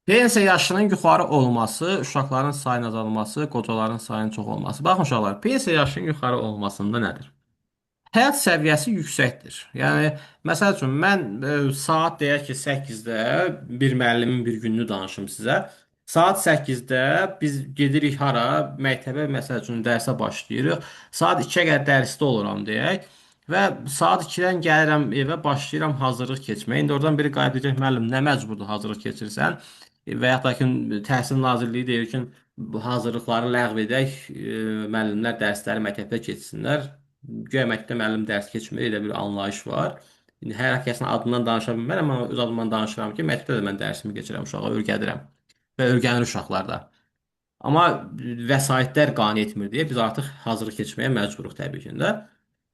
Pensiya yaşının yuxarı olması, uşaqların sayının azalması, qocaların sayının çox olması. Baxın uşaqlar, pensiya yaşının yuxarı olmasında nədir? Həyat səviyyəsi yüksəkdir. Yəni, məsəl üçün, mən saat deyək ki, 8-də bir müəllimin bir gününü danışım sizə. Saat 8-də biz gedirik hara? Məktəbə, məsəl üçün, dərsə başlayırıq. Saat 2-yə qədər dərsdə oluram deyək. Və saat 2-dən gəlirəm evə, başlayıram hazırlıq keçməyə. İndi oradan biri qayıdıb deyəcək, müəllim, nə məcburdur hazırlıq keçirsən? Və yaxud da ki, Təhsil Nazirliyi deyir ki, bu hazırlıqları ləğv edək, müəllimlər dərsləri məktəbdə keçsinlər. Güya məktəbdə müəllim dərs keçmir, elə bir anlayış var. İndi hər kəsin adından danışa bilmərəm, amma öz adımdan danışıram ki, məktəbdə də mən dərsimi keçirəm uşağa, öyrədirəm və öyrənir uşaqlar da. Amma vəsaitlər qane etmir deyə biz artıq hazırlıq keçməyə məcburuq təbii ki də.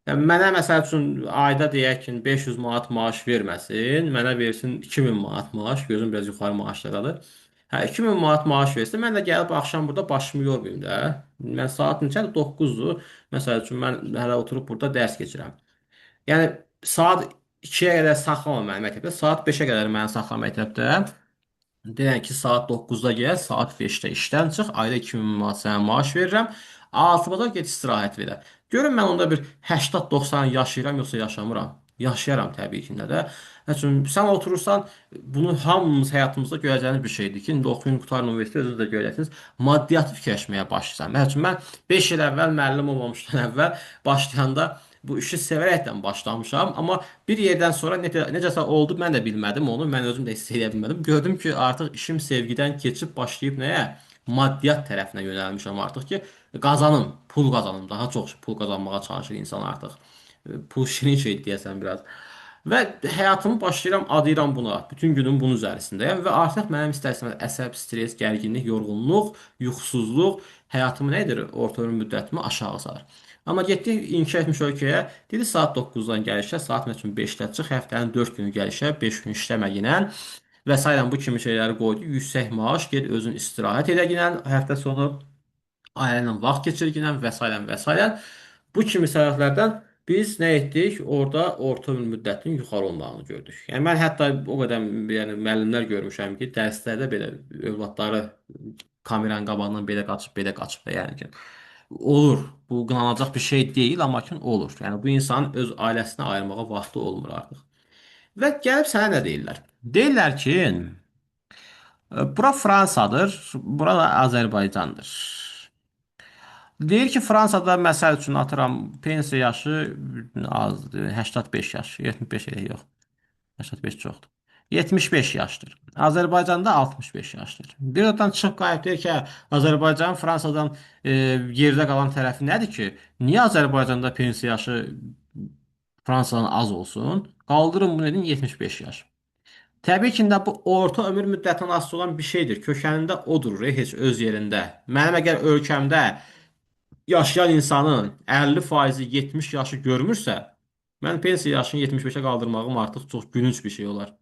Yəni mənə məsəl üçün ayda deyək ki, 500 manat maaş verməsin, mənə versin 2000 manat maaş, gözüm biraz yuxarı maaşlaradır. Hə, 2000 manat maaş versin, mən də gəlib axşam burada başımı yormayım da. Mən saat neçədir? 9-dur. Məsəl üçün mən hələ oturub burada dərs keçirəm. Yəni saat 2-yə qədər saxlama məni məktəbdə, saat 5-ə qədər məni saxla məktəbdə. Deyən ki, saat 9-da gəl, saat 5-də işdən çıx, ayda 2000 manat sənə maaş verirəm. 6-da get istirahət verə. Görün mən onda bir 80-90 yaşayıram yoxsa yaşamıram? Yaşayaram təbii ki də. Çünki sən oturursan, bunu hamımız həyatımızda görəcəyiniz bir şeydir ki, indi oxuyun, qurtarın universitet özünüz də görəcəksiniz. Maddiyyatı fikirləşməyə başlayırsan. Məsəl üçün mən 5 il əvvəl müəllim olmamışdan əvvəl başlayanda bu işi sevərəkdən başlamışam, amma bir yerdən sonra necəsə oldu, mən də bilmədim onu, mən özüm də hiss edə bilmədim. Gördüm ki, artıq işim sevgidən keçib başlayıb nəyə? Maddiyyat tərəfinə yönəlmişəm artıq ki, qazanım, pul qazanım, daha çox pul qazanmağa çalışır insan artıq. Pul şirin şey deyəsən biraz. Və həyatımı başlayıram, adayıram buna. Bütün günüm bunun üzərindəyəm və artıq mənim istər-istəməz əsəb, stres, gərginlik, yorğunluq, yuxusuzluq həyatımı nədir? Orta ömür müddətimi aşağı salır. Amma getdik inkişaf etmiş ölkəyə, dedi saat 9-dan gəlişə, saat üçün 5-də çıx, həftənin 4 günü gəlişə, 5 gün işləməginə və s. bu kimi şeyləri qoydu. Yüksək maaş, get özün istirahət edəginə, həftə sonu ailə ilə vaxt keçirginə və s. və s. Bu kimi səbəblərdən biz nə etdik? Orada orta ömür müddətinin yuxarı olmağını gördük. Yəni mən hətta o qədər yəni müəllimlər görmüşəm ki, dərslərdə belə övladları kameranın qabağından belə qaçıb, belə qaçıb da yəni ki. Olur. Bu qınanacaq bir şey deyil, amma ki olur. Yəni bu insanın öz ailəsinə ayırmağa vaxtı olmur artıq. Və gəlib sənə nə deyirlər? Deyirlər ki, bura Fransadır, bura da Azərbaycandır. Deyir ki, Fransada məsəl üçün atıram pensiya yaşı azdır, 85 yaş, 75 elə yox. 85 çoxdur. 75 yaşdır. Azərbaycanda 65 yaşdır. Bir oradan çıxıb qayıt deyir ki, Azərbaycan Fransadan yerdə qalan tərəfi nədir ki? Niyə Azərbaycanda pensiya yaşı Fransadan az olsun? Qaldırın bunu edin 75 yaş. Təbii ki, də bu orta ömür müddətindən asılı olan bir şeydir. Kökənində odur, heç öz yerində. Mənim əgər ölkəmdə yaşayan insanın 50%-i 70 yaşı görmürsə, mən pensiya yaşını 75-ə qaldırmağım artıq çox gülünc bir şey olar.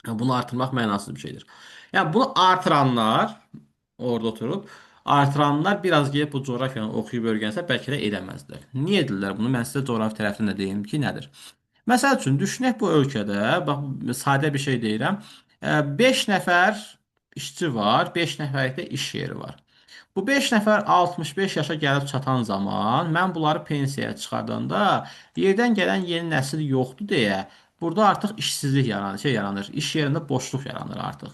Yəni, bunu artırmaq mənasız bir şeydir. Yəni bunu artıranlar orada oturub artıranlar biraz gəlib bu coğrafiyanı oxuyub öyrənsə bəlkə də edəməzlər. Niyə edirlər bunu? Mən sizə coğrafi tərəfindən də deyim ki, nədir? Məsəl üçün düşünək bu ölkədə, bax sadə bir şey deyirəm. 5 nəfər işçi var, 5 nəfərlikdə iş yeri var. Bu 5 nəfər 65 yaşa gəlib çatan zaman mən bunları pensiyaya çıxardanda yerdən gələn yeni nəsil yoxdur deyə burada artıq işsizlik yaranır, yaranır. İş yerində boşluq yaranır artıq.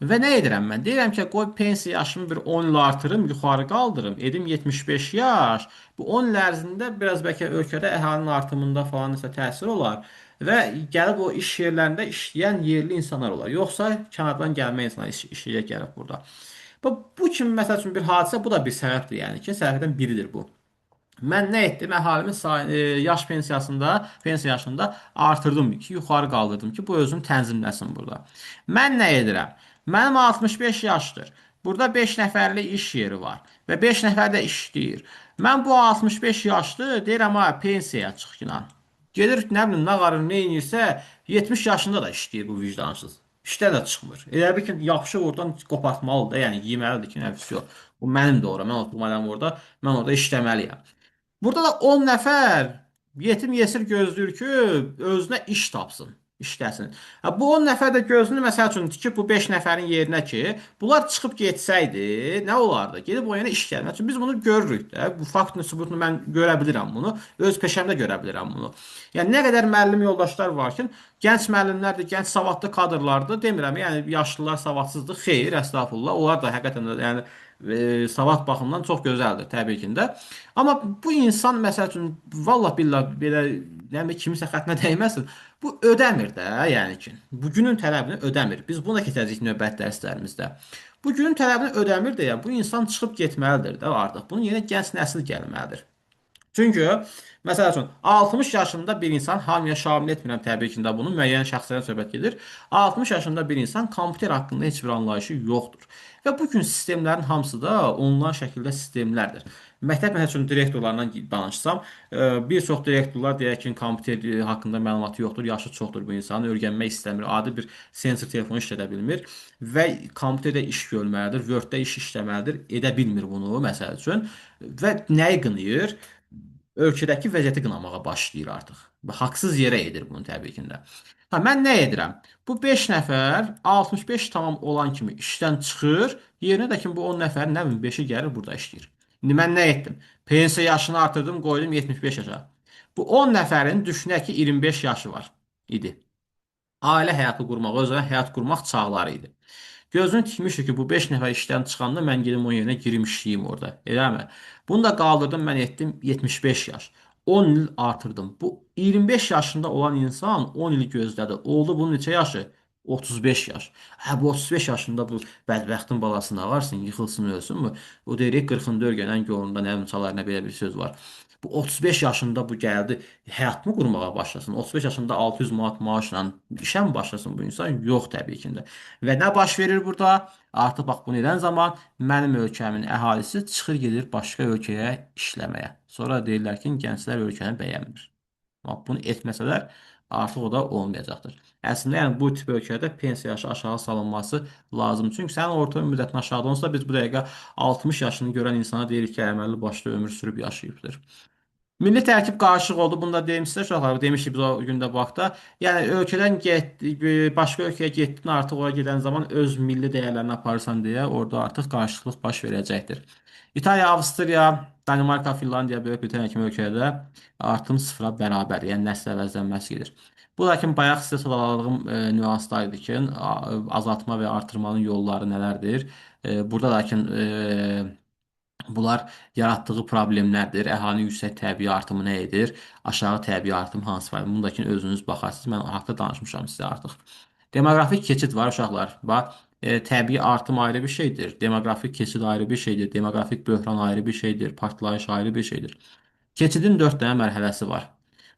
Və nə edirəm mən? Deyirəm ki, qoy pensiya yaşımı bir 10 il artırım, yuxarı qaldırım, edim 75 yaş. Bu 10 il ərzində biraz bəlkə ölkədə əhalinin artımında falan nəsə təsir olar və gəlib o iş yerlərində işləyən yerli insanlar olar. Yoxsa kənardan gəlmə insanlar işləyə gəlib burada. Bu kimi məsəl üçün bir hadisə, bu da bir səbəbdir, yəni ki, səbəblərdən biridir bu. Mən nə etdim? Əhalimin yaş pensiya yaşında artırdım ki, yuxarı qaldırdım ki, bu özünü tənzimləsin burada. Mən nə edirəm? Mənim 65 yaşdır. Burada 5 nəfərlik iş yeri var və 5 nəfər də işləyir. Mən bu 65 yaşlı deyirəm ha, pensiyaya çıx inan. Gedir, nə bilim, nə qarır, nə edirsə, 70 yaşında da işləyir bu vicdansız. İşdən də çıxmır. Elə bir ki, yapışı oradan qopartmalıdır da, yəni yeməlidir ki, nə yox. Bu mənim də ora, mən oturmalıyam orada, mən orada işləməliyəm. Burada da 10 nəfər yetim yesir gözləyir ki, özünə iş tapsın. işləsin. Ha, bu 10 nəfər də gözünü məsəl üçün tikib bu 5 nəfərin yerinə ki, bunlar çıxıb getsəydi, nə olardı? Gedib o yana iş gəlmək üçün biz bunu görürük də. Bu faktın sübutunu mən görə bilirəm bunu. Öz peşəmdə görə bilirəm bunu. Yəni nə qədər müəllim yoldaşlar var ki, gənc müəllimlərdir, gənc savadlı kadrlardır. Demirəm, yəni yaşlılar savadsızdır. Xeyr, əstəğfurullah. Onlar da həqiqətən də yəni savad baxımından çox gözəldir təbii ki də. Amma bu insan məsəl üçün vallah billah belə yəni kimisə xətrinə dəyməsin. Bu ödəmir də, yəni ki. Bugünün tələbini ödəmir. Biz buna keçəcəyik növbəti dərslərimizdə. Bugünün tələbini ödəmir deyə bu insan çıxıb getməlidir də artıq. Bunun yerinə gənc nəsil gəlməlidir. Çünki məsəl üçün 60 yaşında bir insan hamıya şamil etmirəm təbii ki də bunu müəyyən şəxslərdən söhbət gedir. 60 yaşında bir insan kompüter haqqında heç bir anlayışı yoxdur. Və bu gün sistemlərin hamısı da onlayn şəkildə sistemlərdir. Məktəb məsəl üçün direktorlarından danışsam, bir çox direktorlar deyək ki, kompüter haqqında məlumatı yoxdur, yaşı çoxdur bu insanın, öyrənmək istəmir, adi bir sensor telefonu işlədə bilmir və kompüterdə iş görməlidir, Word-də iş işləməlidir, edə bilmir bunu məsəl üçün və nəyi qınayır? Ölkədəki vəziyyəti qınamağa başlayır artıq. Və haqsız yerə edir bunu təbii ki də. Ha, mən nə edirəm? Bu 5 nəfər 65 tamam olan kimi işdən çıxır, yerinə də ki bu 10 nəfərin nə bilim 5-i gəlir burada işləyir. İndi mən nə etdim? Pensiya yaşını artırdım, qoydum 75 yaşa. Bu 10 nəfərin düşünək ki 25 yaşı var idi. Ailə həyatı qurmaq, özünə həyat qurmaq çağları idi. Gözünü tikmişdi ki, bu 5 nəfər işdən çıxanda mən gedim onun yerinə girim işləyim orada. Eləmi? Bunu da qaldırdım, mən etdim 75 yaş. 10 il artırdım. Bu 25 yaşında olan insan 10 il gözlədi. Oldu bunun neçə yaşı? 35 yaş. Hə bu 35 yaşında bu bədbəxtin balası nə varsın, yıxılsın, ölsün mü? O deyirik 40-ında örgənən gorunda nə bilim çalar, nə belə bir söz var. Bu 35 yaşında bu gəldi, həyatını qurmağa başlasın. 35 yaşında 600 manat maaşla işə mi başlasın bu insan? Yox təbii ki də. Və nə baş verir burada? Artıq bax bunu edən zaman mənim ölkəmin əhalisi çıxır gedir başqa ölkəyə işləməyə. Sonra deyirlər ki, gənclər ölkəni bəyənmir. Amma bunu etməsələr artıq o da olmayacaqdır. Əslində yəni bu tip ölkələrdə pensiya yaşı aşağı salınması lazımdır. Çünki sənin orta müddətin aşağıda olsa biz bu dəqiqə 60 yaşını görən insana deyirik ki, əməlli başlı ömür sürüb yaşayıbdır. Milli tərkib qarışıq oldu. Bunu da deyim sizə uşaqlar. Demişik biz o gündə bu haqda. Yəni ölkədən getdi, başqa ölkəyə getdin, artıq ora gedən zaman öz milli dəyərlərini aparırsan deyə orada artıq qarşıtlıq baş verəcəkdir. İtaliya, Avstriya, Danimarka, Finlandiya, Böyük Britaniya kimi ölkələrdə artım sıfıra bərabər, yəni nəsil əvəzlənməsi gedir. Bu lakin bayaq sizə sadaladığım nüanslar idi ki, azaltma və artırmanın yolları nələrdir? Burada lakin bunlar yaratdığı problemlərdir. Əhalinin yüksək təbii artımı nə edir? Aşağı təbii artım hansı var? Bundakini özünüz baxarsınız. Mən haqda danışmışam sizə artıq. Demoqrafik keçid var uşaqlar. Bax, təbii artım ayrı bir şeydir. Demoqrafik keçid ayrı bir şeydir. Demoqrafik böhran ayrı bir şeydir. Partlayış ayrı bir şeydir. Keçidin 4 dənə mərhələsi var.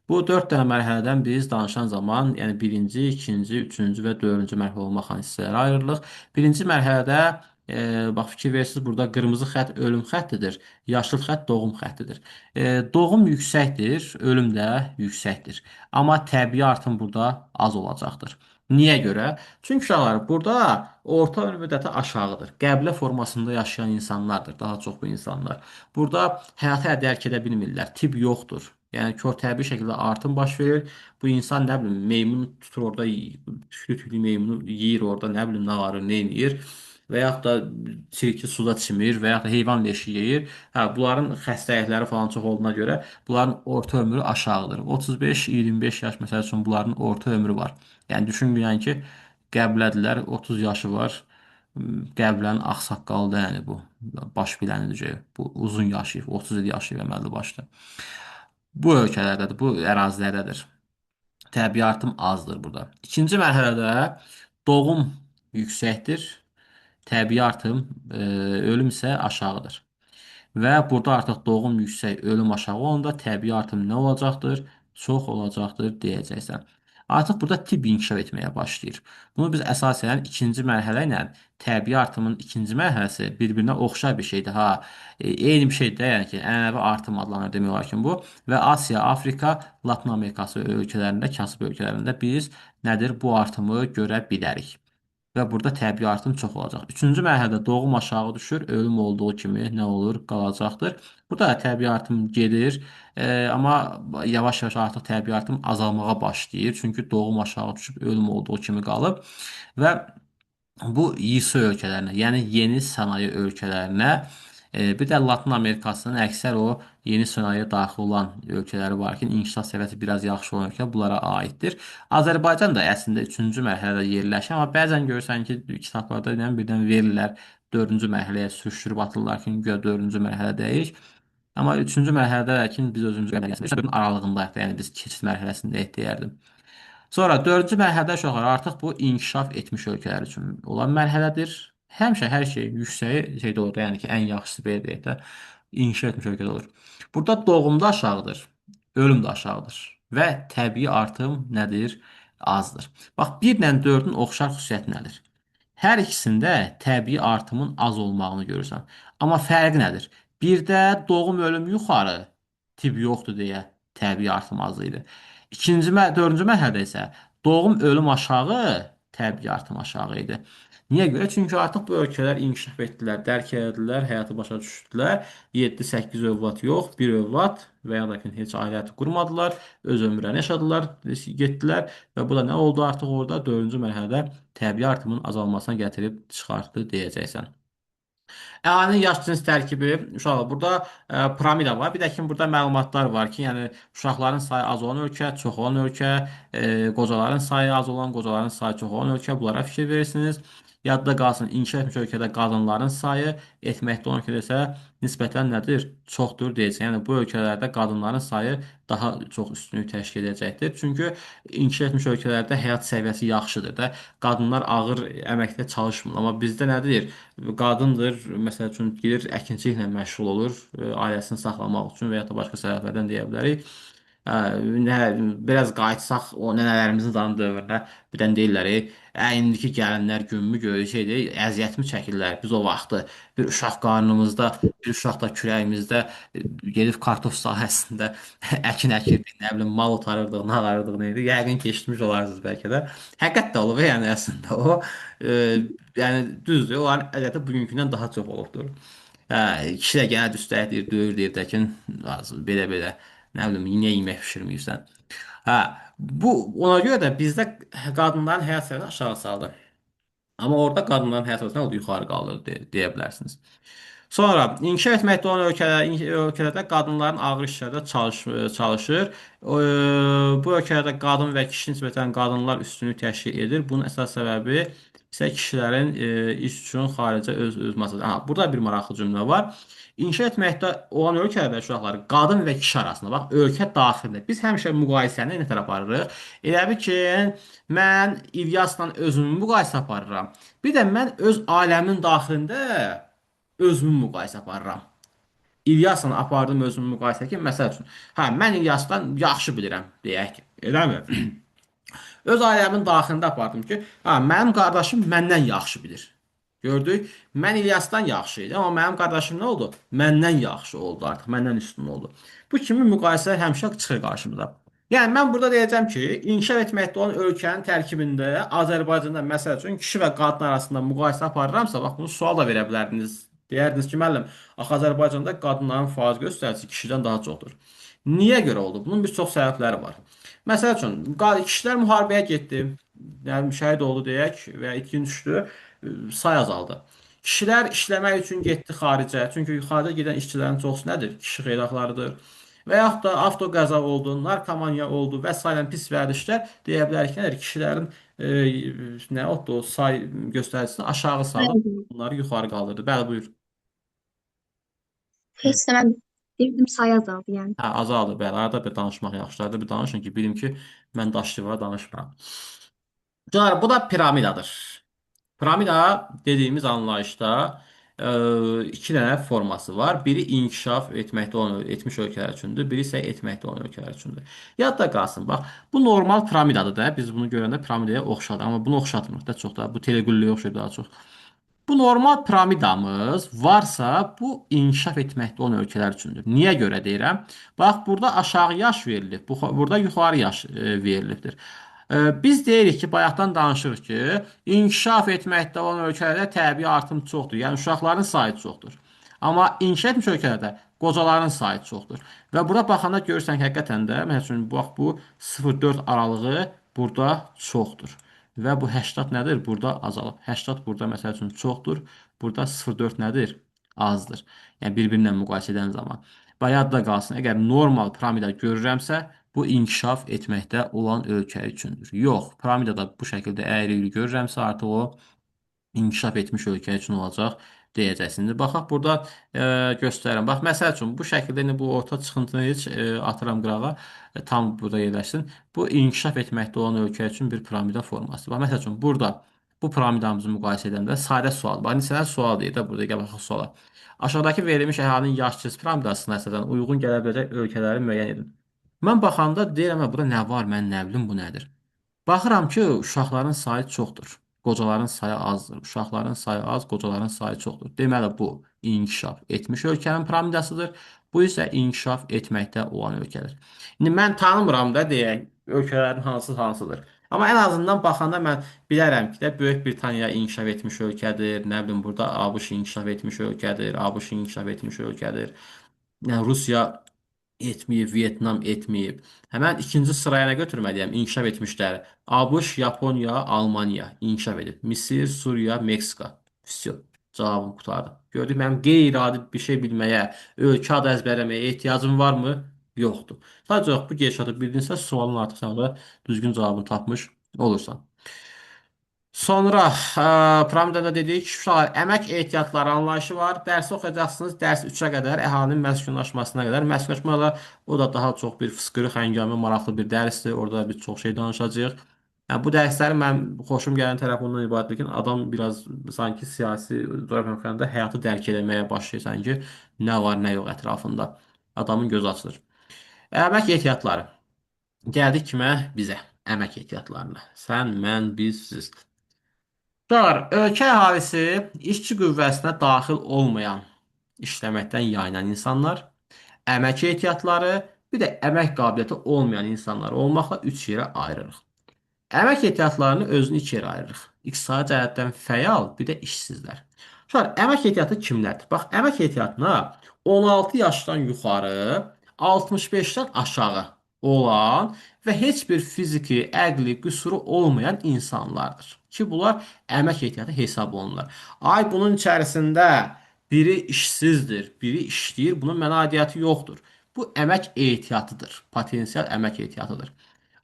Bu 4 dənə mərhələdən biz danışan zaman, yəni birinci, ikinci, üçüncü və dördüncü mərhələ olmaq hissələrə ayrılırıq. Birinci mərhələdə bax fikir verirsiniz, burada qırmızı xətt ölüm xəttidir, yaşıl xətt doğum xəttidir. Doğum yüksəkdir, ölüm də yüksəkdir. Amma təbii artım burada az olacaqdır. Niyə görə? Çünki uşaqlar burada orta ömür müddəti aşağıdır. Qəbilə formasında yaşayan insanlardır, daha çox bu insanlar. Burada həyatı dərk edə bilmirlər. Tibb yoxdur. Yəni kör təbii şəkildə artım baş verir. Bu insan nə bilim meymun tutur orada tüklü meymunu yeyir orada nə bilim nə var, nə edir və yaxud da çirkli suda çimir və yaxud da heyvan leşi yeyir. Hə, bunların xəstəlikləri falan çox olduğuna görə bunların orta ömrü aşağıdır. 35-25 yaş məsəl üçün bunların orta ömrü var. Yəni düşünməyin ki, qəbilədilər 30 yaşı var. Qəbilənin ağsaqqalıdır yəni bu. Baş bilənidir. Bu uzun yaşayıb, 30 il yaşayıb əməlli başlı. Bu ölkələrdədir, bu ərazilərdədir. Təbii artım azdır burada. İkinci mərhələdə doğum yüksəkdir. Təbii artım, ölüm isə aşağıdır. Və burada artıq doğum yüksək, ölüm aşağı olanda təbii artım nə olacaqdır? Çox olacaqdır deyəcəksən. Artıq burada tibb inkişaf etməyə başlayır. Bunu biz əsasən ikinci mərhələ ilə təbii artımın ikinci mərhələsi bir-birinə oxşar bir şeydir. Ha, eyni bir şeydir, yəni ki, ənənəvi artım adlanır demək olar ki bu və Asiya, Afrika, Latın Amerikası ölkələrində, kasıb ölkələrində biz nədir bu artımı görə bilərik. və burada təbii artım çox olacaq. Üçüncü mərhələdə doğum aşağı düşür, ölüm olduğu kimi nə olur? Qalacaqdır. Burada da təbii artım gedir, amma yavaş-yavaş artıq təbii artım azalmağa başlayır. Çünki doğum aşağı düşüb ölüm olduğu kimi qalıb və bu YS ölkələrinə, yəni yeni sənaye ölkələrinə, bir də Latın Amerikasının əksər o yeni sənayeyə daxil olan ölkələri var ki, inkişaf səviyyəsi biraz yaxşı olan ölkə bunlara aiddir. Azərbaycan da əslində 3-cü mərhələdə yerləşir, amma bəzən görürsən ki, kitablarda deyilən birdən verirlər 4-cü mərhələyə sürüşdürüb atırlar ki, guya 4-cü mərhələdəyik. Amma 3-cü mərhələdəkin biz özümüzü aralığındayıq da, yəni biz keçid mərhələsindəyik deyərdim. Sonra dördüncü mərhələdə uşaqlar artıq bu inkişaf etmiş ölkələr üçün olan mərhələdir. Həmişə hər şey yüksəyi şeydə olur, yəni ki, ən yaxşısı belə deyək də, inkişaf etmiş ölkədə olur. Burada doğumda aşağıdır, ölüm də aşağıdır və təbii artım nədir? Azdır. Bax, 1 ilə 4-ün oxşar xüsusiyyəti nədir? Hər ikisində təbii artımın az olmağını görürsən. Amma fərqi nədir? Birdə doğum ölüm yuxarı, tibb yoxdur deyə təbii artım az idi. Dördüncü mərhələdə isə doğum ölüm aşağı, təbii artım aşağı idi. Niyə görə? Çünki artıq bu ölkələr inkişaf etdilər, dərk etdilər, həyatı başa düşdülər. 7-8 övlad yox, bir övlad və ya da ki, heç ailə həyatı qurmadılar, öz ömürlərini yaşadılar, getdilər və bu da nə oldu artıq orada? Dördüncü mərhələdə təbii artımın azalmasına gətirib çıxartdı deyəcəksən. Əhalinin yaş cins tərkibi, uşaqlar, burada piramida var. Bir də ki, burada məlumatlar var ki, yəni uşaqların sayı az olan ölkə, çox olan ölkə, qocaların sayı az olan, qocaların sayı çox olan ölkə. Bunlara fikir verirsiniz. Yadda qalsın, inkişaf etmiş ölkədə qadınların sayı, etməkdə olan ölkədə isə nisbətən nədir? Çoxdur deyəcək. Yəni bu ölkələrdə qadınların sayı daha çox üstünlük təşkil edəcəkdir. Çünki inkişaf etmiş ölkələrdə həyat səviyyəsi yaxşıdır da. Qadınlar ağır əməkdə çalışmır. Amma bizdə nədir? Qadındır, məsəl üçün gedir əkinçiliklə məşğul olur, ailəsini saxlamaq üçün və ya da başqa səbəblərdən deyə bilərik. Nə, biraz qayıtsaq o nənələrimizin zamanı dövrünə, birdən deyirlər, indiki gəlinlər günmü görür şeydir, əziyyətmi çəkirlər. Biz o vaxtı bir uşaq qarnımızda, bir uşaq da kürəyimizdə gedib kartof sahəsində əkin əkirdik, nə bilim, mal otarırdıq, nə alırdıq, nə idi. Yəqin keçmiş olarsınız bəlkə də. Həqiqət də olub, yəni əslində o. Yəni düzdür, onların əziyyəti bugünküdən daha çox olubdur. Kişi də genə düstək deyir, döyür deyir də ki, belə-belə, nə bilim, niyə yemək bişirməyirsən? Hə, bu ona görə də bizdə qadınların həyat səviyyəsi aşağı saldı. Amma orada qadınların həyat səviyyəsi nə oldu? Yuxarı qalır deyə bilərsiniz. Sonra inkişaf etməkdə olan ölkələrdə qadınların ağır işlərdə çalışır. Bu ölkələrdə qadın və kişi nisbətən qadınlar üstünlük təşkil edir. Bunun əsas səbəbi isə kişilərin iş üçün xaricə öz masasıdır. Aha, burada bir maraqlı cümlə var. İnkişaf etməkdə olan ölkələrdə uşaqlar qadın və kişi arasında, bax, ölkə daxilində biz həmişə müqayisəni nə tərəf aparırıq? Elə bil ki, mən İlyasla özümü müqayisə aparıram. Bir də mən öz ailəmin daxilində özümü müqayisə aparıram. İlyasla apardım özümü müqayisə ki, məsəl üçün, hə, mən İlyasdan yaxşı bilirəm, deyək ki, eləmi? Öz ailəmin daxilində apardım ki, hə, mənim qardaşım məndən yaxşı bilir. Gördük, mən İlyasdan yaxşı idim, amma mənim qardaşım nə oldu? Məndən yaxşı oldu artıq, məndən üstün oldu. Bu kimi müqayisələr həmişə çıxır qarşımıza. Yəni mən burada deyəcəm ki, inkişaf etməkdə olan ölkənin tərkibində Azərbaycanda məsəl üçün kişi və qadın arasında müqayisə aparıramsa, bax bunu sual da verə bilərdiniz. Deyərdiniz ki, müəllim, axı Azərbaycanda qadınların faiz göstəricisi kişidən daha çoxdur. Niyə görə oldu? Bunun bir çox səbəbləri var. Məsəl üçün, kişilər müharibəyə getdi, yəni şəhid oldu deyək və ya itkin düşdü, say azaldı. Kişilər işləmək üçün getdi xaricə, çünki xaricə gedən işçilərin çoxusu nədir? Kişi xeylaqlarıdır. Və yaxud da avtoqəza oldu, narkomaniya oldu və sairə pis vərdişlər deyə bilərik ki, nədir? Kişilərin nə oldu, o say göstəricisini aşağı salıb, Bəli. bunları yuxarı qaldırdı. Bəli, buyur. Hı. Heç də mən bildim sayı azaldı yəni. Hə, azaldı, bəli. Arada bir danışmaq yaxşıdır. Bir danışın ki, bilim ki, mən daşlığa danışmıram. Canlar, bu da piramidadır. Piramida dediğimiz anlayışda iki dənə forması var. Biri inkişaf etməkdə olan etmiş ölkələr üçündür, biri isə etməkdə olan ölkələr üçündür. Yadda qalsın, bax, bu normal piramidadır da. Biz bunu görəndə piramidaya oxşadır, amma bunu oxşatmırıq da çox da. Bu teleqülləyə oxşayır daha çox. Bu normal piramidamız varsa, bu inkişaf etməkdə olan ölkələr üçündür. Niyə görə deyirəm? Bax, burada aşağı yaş verilib, burada yuxarı yaş verilibdir. Biz deyirik ki, bayaqdan danışırıq ki, inkişaf etməkdə olan ölkələrdə təbii artım çoxdur. Yəni uşaqların sayı çoxdur. Amma inkişaf etmiş ölkələrdə qocaların sayı çoxdur. Və bura baxanda görürsən ki, həqiqətən də, məsəl üçün, bax bu 0,4 aralığı burada çoxdur. Və bu 80 nədir? Burada azalıb. 80 burada məsəl üçün çoxdur. Burada 0,4 nədir? Azdır. Yəni bir-birinlə müqayisə edən zaman. Və yadda qalsın, əgər normal piramida görürəmsə, bu inkişaf etməkdə olan ölkə üçündür. Yox, piramidada bu şəkildə əyri-üyrü görürəmsə, artıq o inkişaf etmiş ölkə üçün olacaq deyəcəksin. İndi baxaq burada göstərirəm. Bax, məsəl üçün bu şəkildə indi bu orta çıxıntını heç atıram qırağa, tam burada yerləşsin. Bu inkişaf etməkdə olan ölkə üçün bir piramida forması. Bax, məsəl üçün burada bu piramidamızı müqayisə edəndə sadə sual. Bax, indi sənə sual deyir də burada, gəl baxaq suala. Aşağıdakı verilmiş əhalinin yaş-cins piramidasına əsasən uyğun gələ biləcək ölkələri müəyyən edin. Mən baxanda deyirəm, "Hə, burada nə var? Mən nə bilim bu nədir?" Baxıram ki, uşaqların sayı çoxdur. Qocaların sayı azdır. Uşaqların sayı az, qocaların sayı çoxdur. Deməli, bu inkişaf etmiş ölkənin piramidasıdır. Bu isə inkişaf etməkdə olan ölkədir. İndi mən tanımıram da deyək, ölkələrin hansıdır. Amma ən azından baxanda mən bilərəm ki, də Böyük Britaniya inkişaf etmiş ölkədir. Nə bilim, burada ABŞ inkişaf etmiş ölkədir. ABŞ inkişaf etmiş ölkədir. Yəni Rusiya etməyib, Vyetnam etməyib. Həmən ikinci sıraya nə götürməliyəm? İnkişaf etmişlər. ABŞ, Yaponiya, Almaniya inkişaf edib. Misir, Suriya, Meksika. Vsyo. Cavabım qurtardı. Gördük, mənim qeyri-adi bir şey bilməyə, ölkə adı əzbərləməyə ehtiyacım varmı? Yoxdur. Sadəcə bu gedişatı bildinsə, sualın artıq sən də düzgün cavabını tapmış olursan. Sonra piramidada dedik, uşaqlar əmək ehtiyatları anlayışı var. Dərsi oxuyacaqsınız. Dərs 3-ə qədər, əhalinin məskunlaşmasına qədər. Məskunlaşma o da daha çox bir fıskırıq, həngamə, maraqlı bir dərsdir. Orada biz çox şey danışacağıq. Yəni, bu dərsləri mən xoşum gələn tərəf ondan ibarətdir ki, adam biraz sanki siyasi coğrafiyanı həyatı dərk etməyə başlayır sanki nə var, nə yox ətrafında. Adamın gözü açılır. Əmək ehtiyatları. Gəldik kimə? Bizə. Əmək ehtiyatlarına. Sən, mən, biz, siz. Çağır, ölkə əhalisi işçi qüvvəsinə daxil olmayan, işləməkdən yayınan insanlar, əmək ehtiyatları, bir də əmək qabiliyyəti olmayan insanlar olmaqla üç yerə ayırırıq. Əmək ehtiyatlarını özünü iki yerə ayırırıq. İqtisadi cəhətdən fəal, bir də işsizlər. Uşaqlar, əmək ehtiyatı kimlərdir? Bax, əmək ehtiyatına 16 yaşdan yuxarı, 65-dən aşağı olan və heç bir fiziki, əqli qüsuru olmayan insanlardır. Ki, bunlar əmək ehtiyatı hesab olunurlar. Ay, bunun içərisində biri işsizdir, biri işləyir, bunun mənə aidiyyəti yoxdur. Bu əmək ehtiyatıdır, potensial əmək ehtiyatıdır.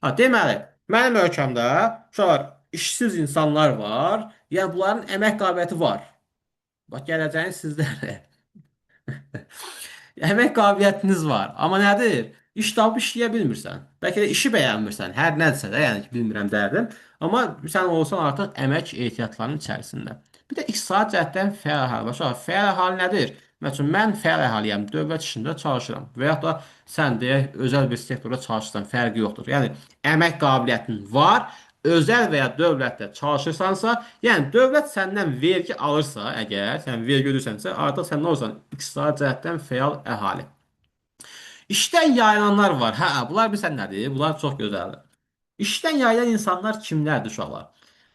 Ha, deməli, mənim ölkəmdə uşaqlar, işsiz insanlar var. Yəni bunların əmək qabiliyyəti var. Bax, gələcəyin sizlərə. Əmək qabiliyyətiniz var. Amma nədir? İş tapıb işləyə bilmirsən. Bəlkə də işi bəyənmirsən. Hər nədirsə də, yəni ki, bilmirəm dərdim. Amma sən olsan artıq əmək ehtiyatlarının içərisində. Bir də iqtisadi cəhətdən fəal əhali. Başa, fəal əhali nədir? Məsələn, mən fəal əhaliyəm, dövlət işində çalışıram. Və yaxud da sən deyək, özəl bir sektorda çalışırsan, fərqi yoxdur. Yəni, əmək qabiliyyətin var, özəl və ya dövlətdə çalışırsansa, yəni dövlət səndən vergi alırsa, əgər sən vergi ödürsənsə, artıq sən nə olursan? İqtisadi cəhətdən fəal əhali. İşdən yayılanlar var. Hə, bunlar bilirsən nədir? Bunlar çox gözəldir. İşdən yayılan insanlar kimlərdir uşaqlar?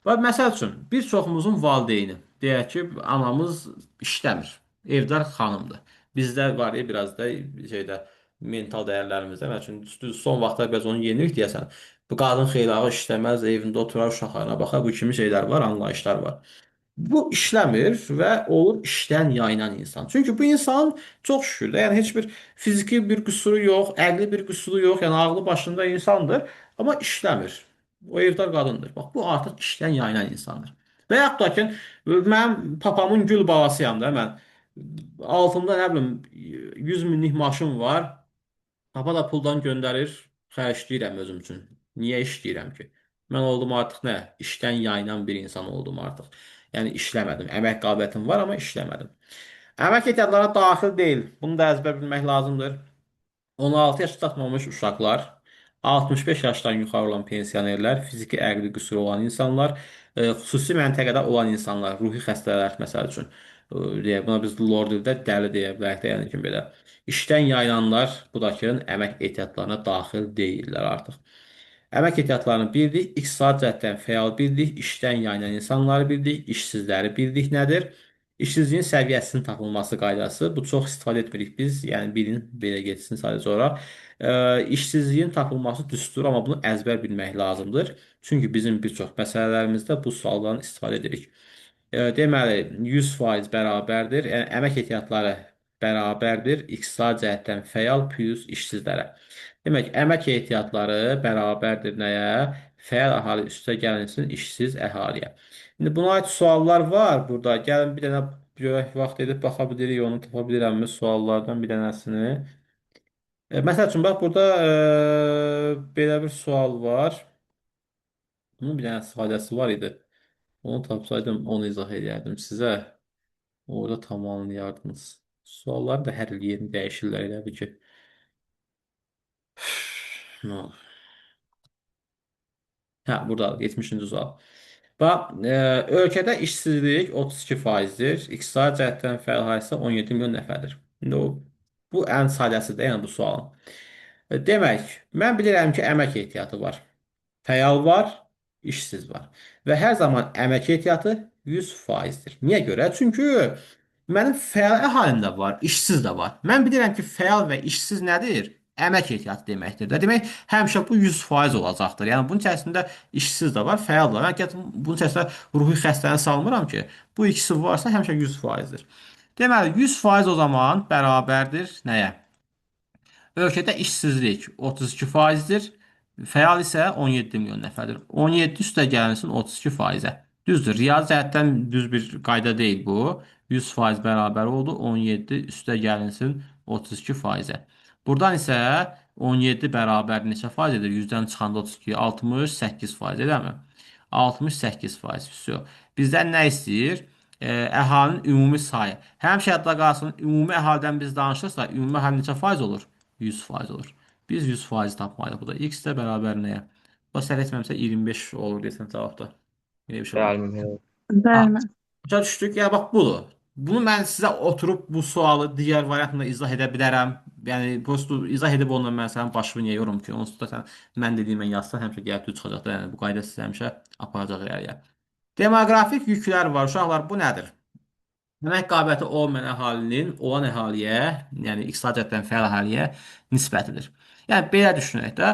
Və məsəl üçün, bir çoxumuzun valideyni, deyək ki, anamız işləmir, evdar xanımdır. Bizdə var ya, biraz da şeydə, mental dəyərlərimizdə, məsəl üçün, son vaxtlar biraz onu yenirik deyəsən. Bu qadın xeyli ağı işləməz, evində oturar, uşaqlarına baxar, bu kimi şeylər var, anlayışlar var. Bu işləmir və olur işdən yayınan insan. Çünki bu insan çox şükür də, yəni heç bir fiziki bir qüsuru yox, əqli bir qüsuru yox, yəni ağlı başında insandır, amma işləmir. O evdar qadındır. Bax, bu artıq işdən yayınan insandır. Və yaxud da ki, mənim papamın gül balasıyam da mən. Altımda nə bilim 100 minlik maşın var. Papa da puldan göndərir, xərcləyirəm özüm üçün. Niyə işləyirəm ki? Mən oldum artıq nə? İşdən yayınan bir insan oldum artıq. Yəni işləmədim. Əmək qabiliyyətim var, amma işləmədim. Əmək ehtiyatlarına daxil deyil. Bunu da əzbər bilmək lazımdır. 16 yaş çatmamış uşaqlar, 65 yaşdan yuxarı olan pensionerlər, fiziki əqli qüsuru olan insanlar, xüsusi məntəqədə olan insanlar, ruhi xəstələr məsəl üçün, buna biz lord dildə dəli deyə bilərik də, yəni ki belə. İşdən yayılanlar bu da ki, əmək ehtiyatlarına daxil deyillər artıq. Əmək ehtiyatlarını bildik. İqtisadi cəhətdən fəal bildik. İşdən yayınan insanları bildik. İşsizləri bildik nədir? İşsizliyin səviyyəsinin tapılması qaydası. Bu çox istifadə etmirik biz. Yəni bilin, belə getsin sadəcə olaraq. İşsizliyin tapılması düstur, amma bunu əzbər bilmək lazımdır. Çünki bizim bir çox məsələlərimizdə bu sualdan istifadə edirik. Deməli, 100% bərabərdir. Yəni, əmək ehtiyatları bərabərdir. İqtisadi cəhətdən fəal plus işsizlərə. Demək, əmək ehtiyatları bərabərdir nəyə? Fəal əhali üstə gəlinsin işsiz əhaliyə. İndi buna aid suallar var burada. Gəlin bir dənə görək, vaxt edib baxa bilirik, onu tapa bilirəmmi suallardan bir dənəsini. Məsəl üçün, bax, burada belə bir sual var. Bunun bir dənə ifadəsi var idi. Onu tapsaydım, onu izah edərdim sizə. Orada tamamlayardınız. Sualları da hər il yeni dəyişirlər elədir ki. No. Hə, buradadır, 70-ci sual. Bax, ölkədə işsizlik 32%-dir. İqtisadi cəhətdən fəal ahali isə 17 milyon nəfərdir. İndi bu ən sadəsidir, yəni bu sualın. Demək, mən bilirəm ki, əmək ehtiyatı var. Fəal var, işsiz var. Və hər zaman əmək ehtiyatı 100%-dir. Niyə görə? Çünki mənim fəal əhalim də var, işsiz də var. Mən bilirəm ki, fəal və işsiz nədir? Əmək ehtiyatı deməkdir də. Demək, həmişə bu 100% olacaqdır. Yəni bunun içərisində işsiz də var, fəal da var. Mən həqiqətən bunun içərisində ruhi xəstəni salmıram ki, bu ikisi varsa həmişə 100%-dir. Deməli, 100% o zaman bərabərdir nəyə? Ölkədə işsizlik 32%-dir. Fəal isə 17 milyon nəfərdir. 17 üstə gəlinsin 32%-ə. Düzdür, riyazi cəhətdən düz bir qayda deyil bu. 100% bərabər oldu. 17 üstə gəlinsin 32%-ə. Buradan isə 17 bərabər neçə faiz edir? 100-dən çıxanda 32, 68% edəmi? 68%. Vəsyo. Bizdən nə istəyir? Əhalinin ümumi sayı. Həmişə yadda qalsın, ümumi əhaliden biz danışırsa, ümumi əhali neçə faiz olur? 100% olur. Biz 100% tapmalıyıq. Bu da x də bərabər nəyə? Bu səhv etməmsə 25 olur desən cavabda. Elə bir şey var. Bəli. Ha, Bəli. başa düşdük. Ya bax budur. Bunu mən sizə oturub bu sualı digər variantla izah edə bilərəm. Yəni prosto izah edib onunla mən sənin başını niyə yorum ki, onsuz da sən mən dediyimə yazsan həmişə gəlib düz çıxacaq da. Yəni bu qayda sizə həmişə aparacaq irəliyə. Demoqrafik yüklər var. Uşaqlar bu nədir? Əmək qabiliyyəti olmayan əhalinin olan əhaliyə, yəni iqtisadi cəhətdən fəal əhaliyə nisbətidir. Yəni belə düşünək də,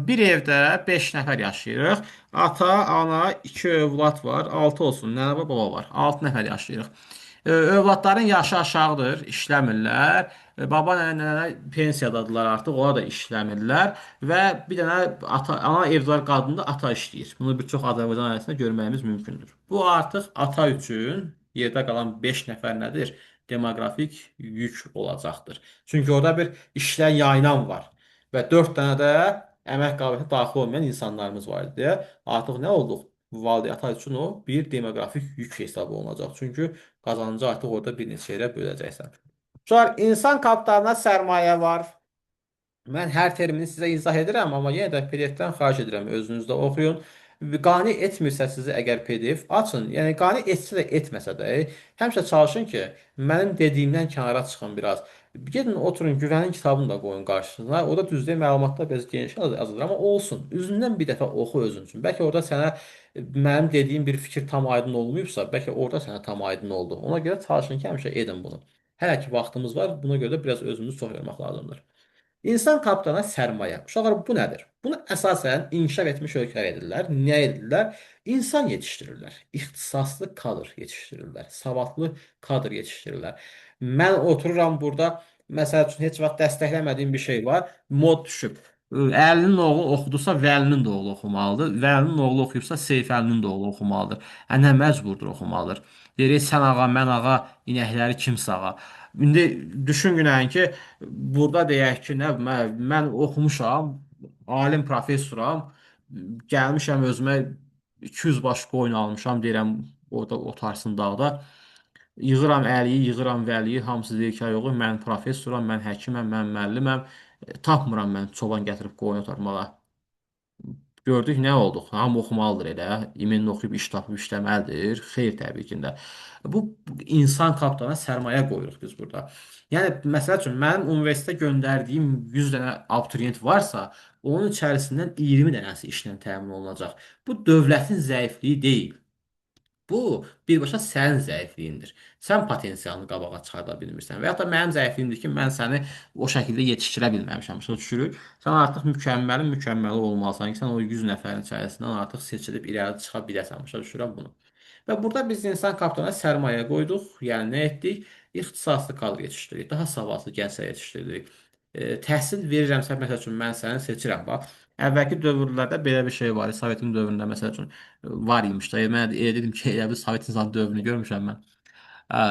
bir evdə 5 nəfər yaşayırıq. Ata, ana, 2 övlad var, 6 olsun. Nənə və baba var. 6 nəfər yaşayırıq. Övladların yaşı aşağıdır, işləmirlər. Baba, nənə pensiyadadırlar artıq, onlar da işləmirlər və bir dənə ata, ana evdar qadın da ata işləyir. Bunu bir çox Azərbaycan ailəsində görməyimiz mümkündür. Bu artıq ata üçün yerdə qalan 5 nəfər nədir? Demoqrafik yük olacaqdır. Çünki orada bir işlən yayınan var və 4 dənə də əmək qabiliyyəti daxil olmayan insanlarımız var deyə artıq nə olduq? Valideynlər üçün o bir demoqrafik yük hesab olunacaq. Çünki qazancı artıq orada bir neçə yerə böləcəksən. Sonra insan kapitalına sərmayə var. Mən hər termini sizə izah edirəm, amma yenə də PDF-dən xahiş edirəm, özünüz də oxuyun. Qane etmirsə sizi əgər PDF açın, yəni qane etsə də etməsə də, həmişə çalışın ki, mənim dediyimdən kənara çıxın biraz. Gedin oturun, güvənin kitabını da qoyun qarşısına. O da düzdür, məlumatlar biraz geniş yazılır, amma olsun. Üzündən bir dəfə oxu özün üçün. Bəlkə orada sənə mənim dediyim bir fikir tam aydın olmayıbsa, bəlkə orada sənə tam aydın oldu. Ona görə çalışın ki, həmişə edin bunu. Hələ ki vaxtımız var, buna görə də biraz özünüzü çox yormaq lazımdır. İnsan kapitalına sərmayə. Uşaqlar bu nədir? Bunu əsasən inkişaf etmiş ölkələr edirlər. Nə edirlər? İnsan yetişdirirlər. İxtisaslı kadr yetişdirirlər. Savadlı kadr yetişdirirlər. Mən otururam burada, məsəl üçün heç vaxt dəstəkləmədiyim bir şey var. Mod düşüb. Əlinin oğlu oxudusa Vəlinin də oğlu oxumalıdır. Vəlinin oğlu oxuyubsa Seyfəlinin də oğlu oxumalıdır. Nə məcburdur oxumalıdır. Deyir, sən ağa, mən ağa, inəkləri kim sağa? İndi düşün günəyin ki, burada deyək ki, nə mən oxumuşam, alim professoram, gəlmişəm özümə 200 baş qoyun almışam, deyirəm orada otarsın dağda. Yığıram əliyi, yığıram vəliyi, hamısı deyir ki, yox, mən professoram, mən həkiməm, mən müəlliməm, tapmıram mən çoban gətirib qoyun otarmağa. Gördük nə olduq? Hamı oxumalıdır elə. İminin oxuyub iş tapıb işləməlidir. Xeyr, təbii ki də. Bu insan kapitalına sərmayə qoyuruq biz burada. Yəni məsəl üçün mənim universitetə göndərdiyim 100 dənə abituriyent varsa, onun içərisindən 20 dənəsi işlə təmin olunacaq. Bu dövlətin zəifliyi deyil. Bu birbaşa sənin zəifliyindir. Sən potensialını qabağa çıxarda bilmirsən. Və ya da mənim zəifliyimdir ki, mən səni o şəkildə yetişdirə bilməmişəm. Başa düşürük? Sən artıq mükəmməli olmalısan ki, sən o 100 nəfərin içərisindən artıq seçilib irəli çıxa biləsən. Başa düşürəm bunu. Və burada biz insan kapitalına sərmayə qoyduq. Yəni nə etdik? İxtisaslı kadr yetişdirdik. Daha savadlı gənclər yetişdirdik. Təhsil verirəmsə, məsəl üçün mən səni seçirəm. Bax, əvvəlki dövrlərdə belə bir şey var idi. Sovetin dövründə məsəl üçün var imiş də. Mən dedim ki, elə bir Sovet insan dövrünü görmüşəm mən. Hə,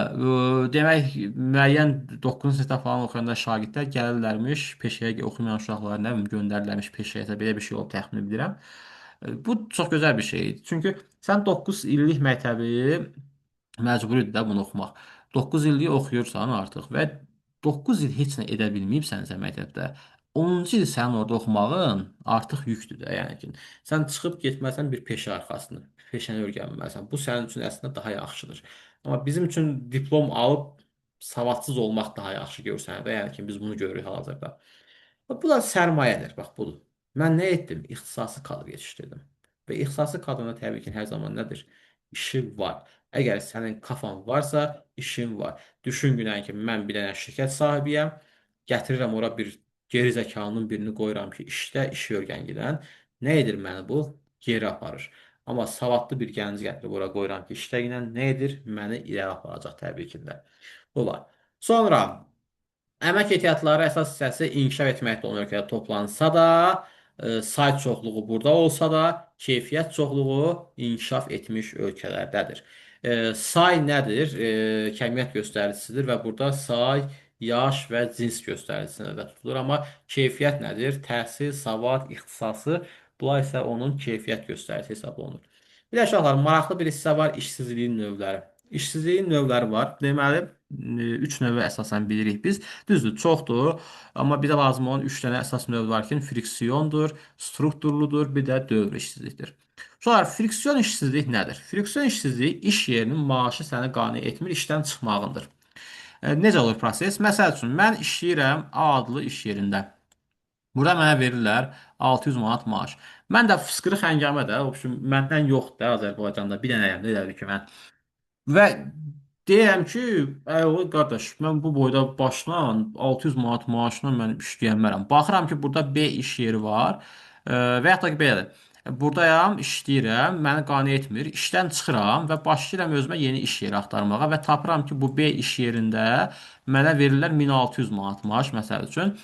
demək müəyyən 9-cu sinifdə falan oxuyanda şagirdlər gəlirlərmiş, peşəyə oxumayan uşaqları nə bilim göndərirlərmiş peşəyə, belə bir şey olub təxmin edirəm. Bu çox gözəl bir şey idi. Çünki sən 9 illik məktəbi məcburidir də bunu oxumaq. 9 illik oxuyursan artıq və 9 il heç nə edə bilməyibsənsə məktəbdə, 10-cu il sənin orada oxumağın artıq yükdür də, yəni ki, sən çıxıb getməlisən bir peşə arxasına, peşəni öyrənməlisən. Bu sənin üçün əslində daha yaxşıdır. Amma bizim üçün diplom alıb savadsız olmaq daha yaxşı görürsən də, yəni ki, biz bunu görürük hal-hazırda. Bu da sərmayədir, bax budur. Mən nə etdim? İxtisası kadr yetişdirdim. Və ixtisası kadrında təbii ki, hər zaman nədir? İşi var. Əgər sənin kafan varsa, işin var. Düşün günən ki, mən bir dənə şirkət sahibiyəm, gətirirəm ora bir geri zəkalının birini qoyuram ki, işdə işi öyrən gedən. Nə edir məni bu? Geri aparır. Amma savadlı bir gənci gətirib ora qoyuram ki, işdə ilə nə edir? Məni irəli aparacaq təbii ki də. Olar. Sonra əmək ehtiyatları əsas hissəsi inkişaf etməkdə olan ölkədə toplansa da, sayt çoxluğu burada olsa da, keyfiyyət çoxluğu inkişaf etmiş ölkələrdədir. Say nədir? Kəmiyyət göstəricisidir və burada say, yaş və cins göstəricisində də tutulur. Amma keyfiyyət nədir? Təhsil, savad, ixtisası, bunlar isə onun keyfiyyət göstəricisi hesab olunur. Bir də uşaqlar, maraqlı bir hissə var, işsizliyin növləri. İşsizliyin növləri var. Deməli, 3 növü əsasən bilirik biz. Düzdür, çoxdur, amma bizə lazım olan 3 dənə əsas növ var ki, friksiyondur, strukturludur, bir də dövr işsizlikdir. Sonra friksiyon işsizlik nədir? Friksiyon işsizliyi iş yerinin maaşı səni qane etmir, işdən çıxmağındır. Necə olur proses? Məsəl üçün, mən işləyirəm A adlı iş yerində. Burada mənə verirlər 600 manat maaş. Mən də fıskırıq həngamə də, məndən yoxdur da Azərbaycanda bir dənəyəm də elədir ki, mən və deyirəm ki, əy qardaş, mən bu boyda başla 600 manat maaşla mən işləyənmərəm. Baxıram ki, burada B iş yeri var və yaxud da ki, belədir. Buradayam, işləyirəm, məni qane etmir. İşdən çıxıram və başlayıram özümə yeni iş yeri axtarmağa və tapıram ki, bu B iş yerində mənə verirlər 1600 manat maaş məsəl üçün.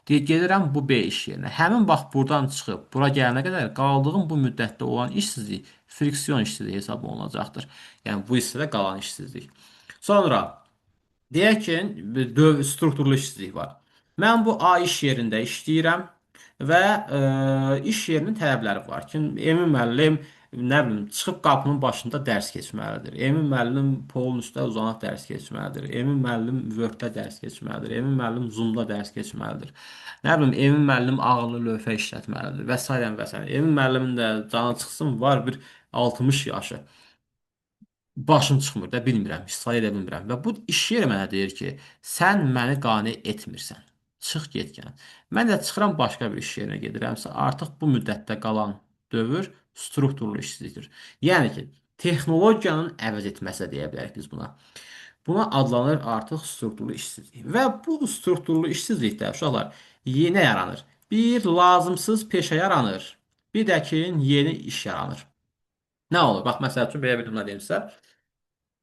Gedirəm bu B iş yerinə. Həmin vaxt buradan çıxıb, bura gələnə qədər qaldığım bu müddətdə olan işsizlik friksiyon işsizliyi hesab olunacaqdır. Yəni bu hissədə qalan işsizlik. Sonra deyək ki, strukturlu işsizlik var. Mən bu A iş yerində işləyirəm və iş yerinin tələbləri var ki, Emin müəllim nə bilim çıxıb qapının başında dərs keçməlidir. Emin müəllim polun üstə uzanıb dərs keçməlidir. Emin müəllim Word-də dərs keçməlidir. Emin müəllim Zoom-da dərs keçməlidir. Nə bilim Emin müəllim ağırlı lövhə işlətməlidir və s. və s. Emin müəllimin də canı çıxsın var bir 60 yaşı. Başım çıxmır da bilmirəm, istifadə edə bilmirəm. Və bu iş yeri mənə deyir ki, sən məni qane etmirsən. Çıx get gəl. Mən də çıxıram başqa bir iş yerinə gedirəmsə, artıq bu müddətdə qalan dövr strukturlu işsizlikdir. Yəni ki, texnologiyanın əvəz etməsi deyə bilərik biz buna. Buna adlanır artıq strukturlu işsizlik. Və bu strukturlu işsizlikdə uşaqlar yenə yaranır. Bir lazımsız peşə yaranır. Bir də ki, yeni iş yaranır. Nə olur? Bax, məsəl üçün belə bir cümlə deyim sizə.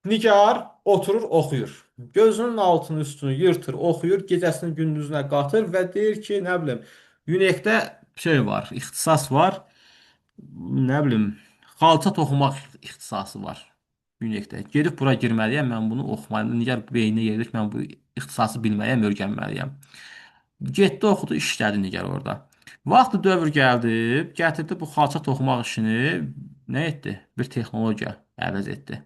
Nigar oturur oxuyur. Gözünün altını üstünü yırtır, oxuyur, gecəsini gündüzünə qatır və deyir ki, nə bilim, UNEC-də şey var, ixtisas var. Nə bilim, xalça toxumaq ixtisası var UNEC-də. Gedib bura girməliyəm, mən bunu oxumalıyam. Nigar beyninə yerdir ki, mən bu ixtisası bilməliyəm, öyrənməliyəm. Getdi oxudu, işlədi Nigar orada. Vaxtı dövr gəldi, gətirdi bu xalça toxumaq işini nə etdi? Bir texnologiya əvəz etdi.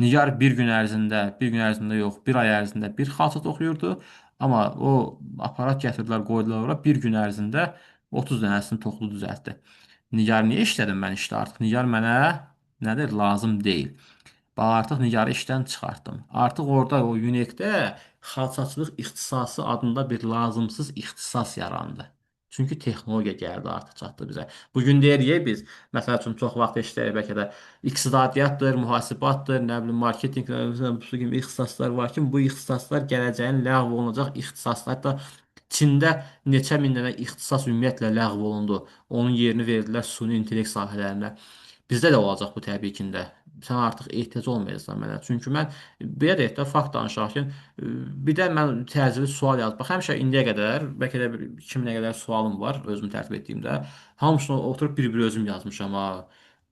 Nigar bir gün ərzində yox, bir ay ərzində bir xalça toxuyurdu. Amma o aparat gətirdilər, qoydular ora, bir gün ərzində 30 dənəsini toxudu düzəltdi. Nigar niyə işlədim mən işdə artıq? Nigar mənə nədir? Lazım deyil. Bax, artıq Nigarı işdən çıxartdım. Artıq orada o UNEC-də xalçaçılıq ixtisası adında bir lazımsız ixtisas yarandı. Çünki texnologiya gəldi, artıq çatdı bizə. Bu gün deyirik biz, məsəl üçün çox vaxt eşidirik bəlkə də iqtisadiyyatdır, mühasibatdır, nə bilim marketinq, bu kimi ixtisaslar var ki, bu ixtisaslar gələcəyin ləğv olunacaq ixtisaslar. Hətta Çində neçə min dənə ixtisas ümumiyyətlə ləğv olundu. Onun yerini verdilər süni intellekt sahələrinə. Bizdə də olacaq bu təbii ki də. Sən artıq ehtiyac olmayacaqsan mənə. Çünki mən belə deyək də fakt danışarkən bir də mən təcili sual yazdım. Bax həmişə indiyə qədər bəlkə də bir 2000-ə qədər sualım var özüm tərtib etdiyimdə. Hamısını oturub bir-bir özüm yazmışam ha.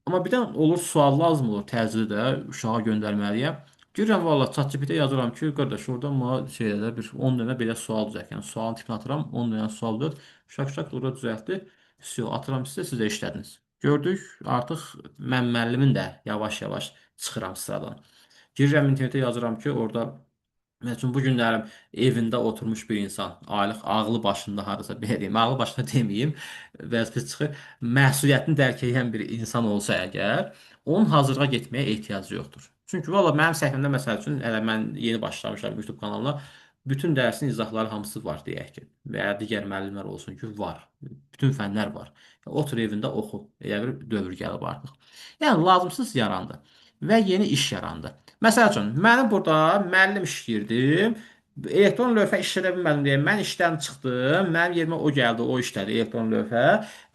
Amma birdən olur sual lazım olur təcili də uşağa göndərməliyəm. Görürəm valla ChatGPT yazıram ki, qardaş orada mənə şeydə də bir 10 dənə belə sual düzəlt. Yəni sualın tipini atıram, 10 dənə sual düzəlt. Uşaq orada düzəltdi. Все, atıram sizə, siz də işlədiniz. Gördük, artıq mən müəllimin də yavaş-yavaş çıxıram sıradan. Girirəm internetə yazıram ki, orada məsələn bu günlərim evində oturmuş bir insan, aylıq ağlı başında hardasa belə deyim, ağlı başında deməyim, vəzifəsi çıxır, məsuliyyətini dərk edən bir insan olsa əgər, onun hazırlığa getməyə ehtiyacı yoxdur. Çünki valla mənim səhvimdə məsəl üçün, elə mən yeni başlamışam YouTube kanalına, bütün dərsin izahları hamısı var deyək ki, və ya digər müəllimlər olsun ki, var. Bütün fənlər var. Otur evində oxu. Elə bir dövr gəlib artıq. Yəni lazımsız yarandı və yeni iş yarandı. Məsəl üçün, mənim burada müəllim işləyirdim. Elektron lövhə işlədə bilmədim deyə mən işdən çıxdım. Mənim yerimə o gəldi, o işlədi elektron lövhə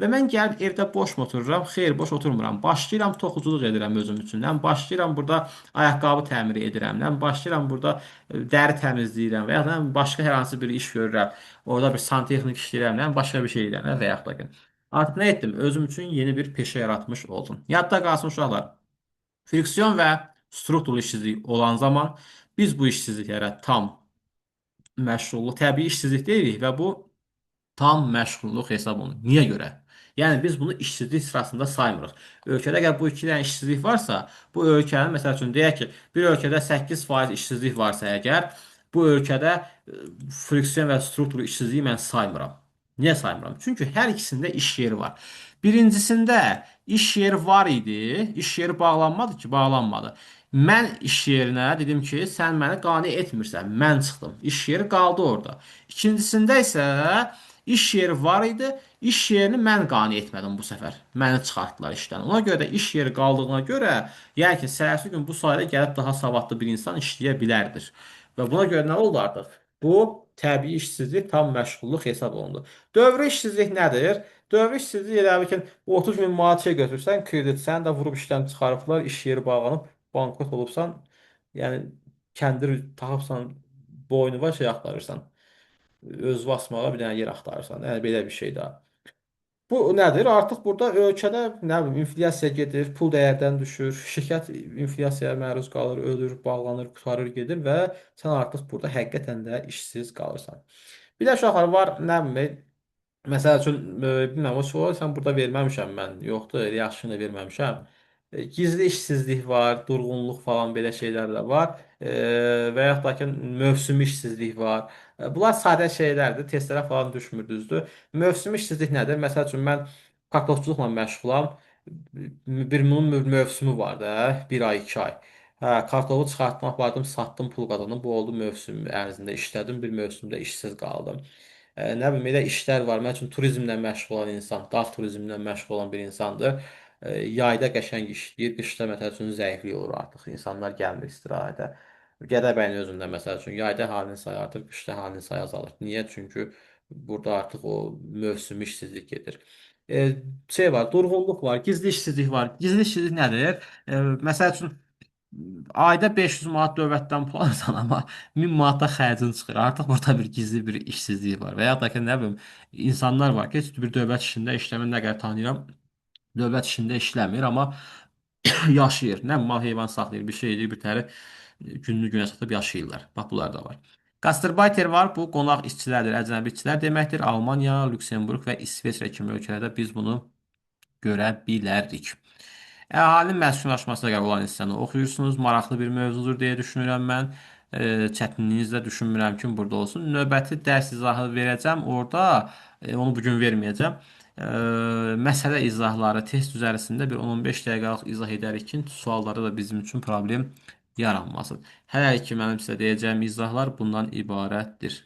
və mən gəlib evdə boş mu otururam? Xeyr, boş oturmuram. Başlayıram toxuculuq edirəm özüm üçün. Mən başlayıram burada ayaqqabı təmiri edirəm. Mən başlayıram burada dəri təmizləyirəm və ya da başqa hər hansı bir iş görürəm. Orada bir santexnik işləyirəm, mən başqa bir şey edirəm və yaxud da ki. Artıq nə etdim? Özüm üçün yeni bir peşə yaratmış oldum. Yadda qalsın uşaqlar. Friksiyon və strukturlu işsizlik olan zaman biz bu işsizliklərə tam məşğulluq, təbii işsizlik deyirik və bu tam məşğulluq hesab olunur. Niyə görə? Yəni biz bunu işsizlik sırasında saymırıq. Ölkədə əgər bu iki dənə işsizlik varsa, bu ölkənin məsəl üçün deyək ki, bir ölkədə 8% işsizlik varsa əgər, bu ölkədə friksiyon və strukturlu işsizliyi mən saymıram. Niyə saymıram? Çünki hər ikisində iş yeri var. Birincisində iş yeri var idi, iş yeri bağlanmadı ki, bağlanmadı. Mən iş yerinə dedim ki, sən məni qane etmirsən. Mən çıxdım. İş yeri qaldı orada. İkincisində isə iş yeri var idi. İş yerini mən qane etmədim bu səfər. Məni çıxartdılar işdən. Ona görə də iş yeri qaldığına görə, yəni ki, səhərsi gün bu sahədə gəlib daha savadlı bir insan işləyə bilərdir. Və buna görə nə oldu artıq? Bu təbii işsizlik tam məşğulluq hesab olundu. Dövrü işsizlik nədir? Dövrü işsizlik elə bil ki, 30 min manat şey götürsən, kredit sən də vurub işdən çıxarıblar, iş yeri bağlanıb, bankrot olubsan, yəni kəndir taxıbsan, boynuna şey axtarırsan, öz basmağa bir dənə yer axtarırsan. Yəni belə bir şey də. Bu nədir? Artıq burada ölkədə nə bilim inflyasiya gedir, pul dəyərdən düşür, şirkət inflyasiyaya məruz qalır, ölür, bağlanır, qurtarır, gedir və sən artıq burada həqiqətən də işsiz qalırsan. Bir də uşaqlar var, nə bilim, məsəl üçün, bilmirəm, o sualı sən burada verməmişəm mən. Yoxdur, elə yaxşını verməmişəm. Gizli işsizlik var, durğunluq falan belə şeylər də var. Və yaxud da ki, mövsümi işsizlik var. Bunlar sadə şeylərdir. Testlərə falan düşmür, düzdür. Mövsümi işsizlik nədir? Məsəl üçün, mən kartofçuluqla məşğulam. Bunun bir mövsümü var da, bir ay, 2 ay. Hə, kartofu çıxartdım, apardım, satdım, pul qazandım. Bu oldu mövsüm ərzində işlədim, bir mövsümdə işsiz qaldım. Nə bilim, elə işlər var. Mən üçün turizmlə məşğul olan insan, dağ turizmlə məşğul olan bir insandır. Yayda qəşəng işləyir, qışda məsəl üçün zəiflik olur artıq. İnsanlar gəlmir istirahətə. Gədəbəyin özündə məsəl üçün yayda halinin sayı artır, qışda halinin sayı azalır. Niyə? Çünki burada artıq o mövsümi işsizlik gedir. Şey var, durğunluq var, gizli işsizlik var. Gizli işsizlik nədir? Məsəl üçün ayda 500 manat dövlətdən pul alırsan, amma 1000 manat da xərcin çıxır. Artıq burada bir gizli bir işsizlik var. Və ya da ki, nə bilim, insanlar var ki, heç bir dövlət işində işləmir, nə qədər tanıyıram, dövlət işində işləmir, amma yaşayır. Nə bilim, mal heyvan saxlayır, bir şey edir, bir təri gününü günə satıb yaşayırlar. Bax, bunlar da var. Gastarbeiter var. Bu qonaq işçilərdir, əcnəbi işçilər deməkdir. Almaniya, Lüksemburq və İsveçrə kimi ölkələrdə biz bunu görə bilərik. Əhalinin məskunlaşmasına görə olan hissəni oxuyursunuz. Maraqlı bir mövzudur deyə düşünürəm mən. Çətinliyinizi də düşünmürəm ki, burada olsun. Növbəti dərs izahı verəcəm. Orada onu bugün verməyəcəm. E, Məsələ izahları test üzərisində bir 10-15 dəqiqəlik izah edərik ki, suallarda da bizim üçün problem yaranmasın. Hələ ki, mənim sizə deyəcəyim izahlar bundan ibarətdir.